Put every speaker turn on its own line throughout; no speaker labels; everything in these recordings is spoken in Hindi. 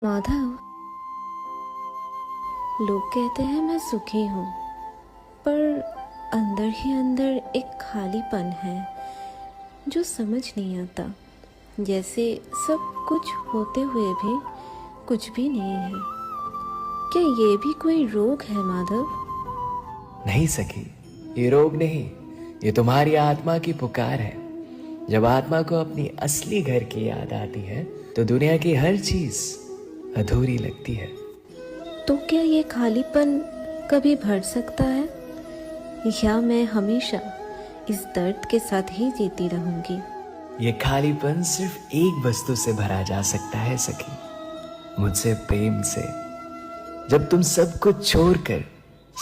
माधव, लोग कहते हैं मैं सुखी हूँ, पर अंदर ही अंदर एक खालीपन है जो समझ नहीं आता। जैसे सब कुछ होते हुए भी कुछ भी नहीं है। क्या ये भी कोई रोग है माधव?
नहीं सखी, ये रोग नहीं, ये तुम्हारी आत्मा की पुकार है। जब आत्मा को अपनी असली घर की याद आती है तो दुनिया की हर चीज अधूरी लगती है।
तो क्या ये खालीपन कभी भर सकता है, या मैं हमेशा इस दर्द के साथ ही जीती रहूंगी?
ये खालीपन सिर्फ एक वस्तु से भरा जा सकता है सखी, मुझसे, प्रेम से। जब तुम सब कुछ छोड़कर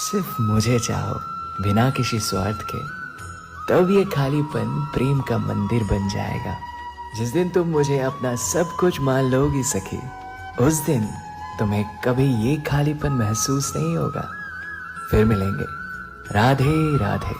सिर्फ मुझे चाहो, बिना किसी स्वार्थ के, तब ये खालीपन प्रेम का मंदिर बन जाएगा। जिस दिन तुम मुझे अपना सब कुछ मान लोगी सखी, उस दिन तुम्हें कभी ये खालीपन महसूस नहीं होगा। फिर मिलेंगे। राधे राधे।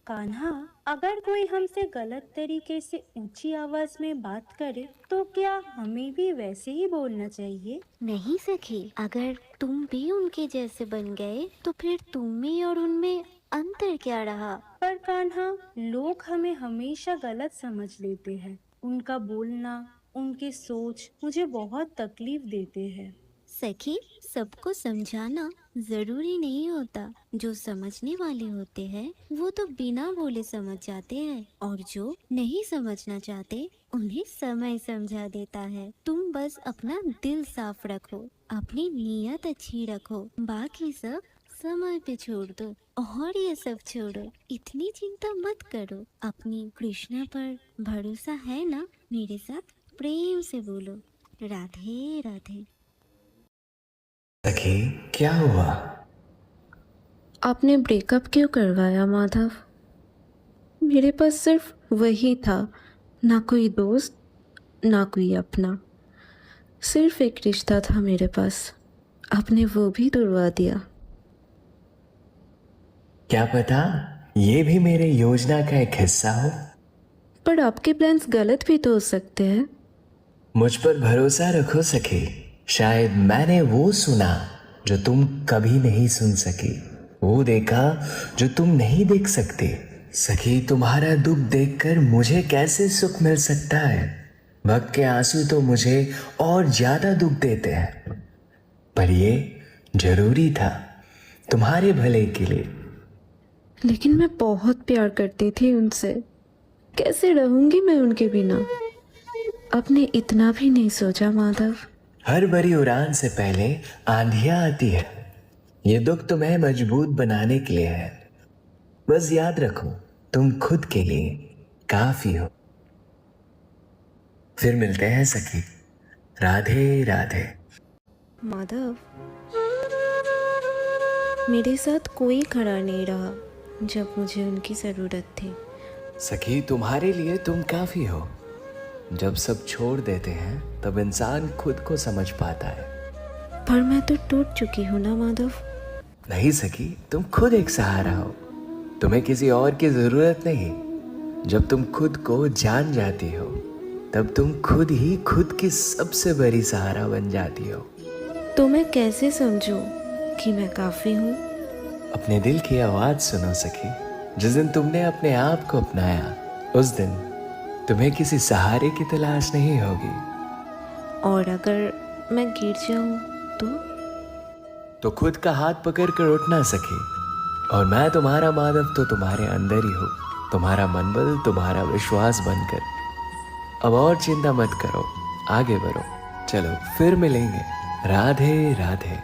कान्हा, अगर कोई हमसे गलत तरीके से ऊंची आवाज में बात करे तो क्या हमें भी वैसे ही बोलना चाहिए?
नहीं सखी, अगर तुम भी उनके जैसे बन गए तो फिर तुम में और उनमें अंतर क्या रहा?
पर कान्हा, लोग हमें हमेशा गलत समझ लेते हैं। उनका बोलना, उनकी सोच मुझे बहुत तकलीफ देते हैं।
सखी, सबको समझाना जरूरी नहीं होता। जो समझने वाले होते हैं वो तो बिना बोले समझ जाते हैं, और जो नहीं समझना चाहते उन्हें समय समझा देता है। तुम बस अपना दिल साफ रखो, अपनी नीयत अच्छी रखो, बाकी सब समय पे छोड़ दो। और ये सब छोड़ो, इतनी चिंता मत करो। अपनी कृष्णा पर भरोसा है ना? मेरे साथ प्रेम से बोलो, राधे राधे।
सखी, क्या हुआ?
आपने ब्रेकअप क्यों करवाया माधव? मेरे पास सिर्फ वही था, ना कोई दोस्त, ना कोई अपना। सिर्फ एक रिश्ता था मेरे पास, आपने वो भी तुड़वा दिया।
क्या पता ये भी मेरे योजना का एक हिस्सा हो।
पर आपके प्लान्स गलत भी तो हो सकते हैं।
मुझ पर भरोसा रखो सखी, शायद मैंने वो सुना जो तुम कभी नहीं सुन सकी, वो देखा जो तुम नहीं देख सकते। सखी, तुम्हारा दुख देखकर मुझे कैसे सुख मिल सकता है? वक्त के आंसू तो मुझे और ज्यादा दुख देते हैं, पर ये जरूरी था तुम्हारे भले के लिए।
लेकिन मैं बहुत प्यार करती थी उनसे, कैसे रहूंगी मैं उनके बिना? आपने इतना भी नहीं सोचा माधव?
हर बड़ी उड़ान से पहले आंधियां आती है। ये दुख तुम्हें मजबूत बनाने के लिए है। बस याद रखो, तुम खुद के लिए काफी हो। फिर मिलते हैं सखी। राधे राधे।
माधव, मेरे साथ कोई खड़ा नहीं रहा जब मुझे उनकी ज़रूरत थी।
सखी, तुम्हारे लिए तुम काफी हो। जब सब छोड़ देते हैं तब इंसान खुद को समझ पाता है।
पर मैं तो टूट चुकी हूँ ना माधव।
नहीं सखी, तुम खुद एक सहारा हो। तुम्हें किसी और की जरूरत नहीं। जब तुम खुद को जान जाती हो तब तुम खुद ही खुद की सबसे बड़ी सहारा बन जाती हो।
तो मैं कैसे समझूं कि मैं काफ़ी हूँ?
अपने दिल की आवाज सुनो सखी। जिस दिन तुमने अपने आप को अपनाया, उस दिन तुम्हें किसी सहारे की तलाश नहीं होगी।
और अगर मैं गिर जाऊं तो
खुद का हाथ पकड़ कर उठना सके। और मैं तुम्हारा माधव तो तुम्हारे अंदर ही हूँ, तुम्हारा मनबल, तुम्हारा विश्वास बनकर। अब और चिंता मत करो, आगे बढ़ो। चलो फिर मिलेंगे। राधे राधे।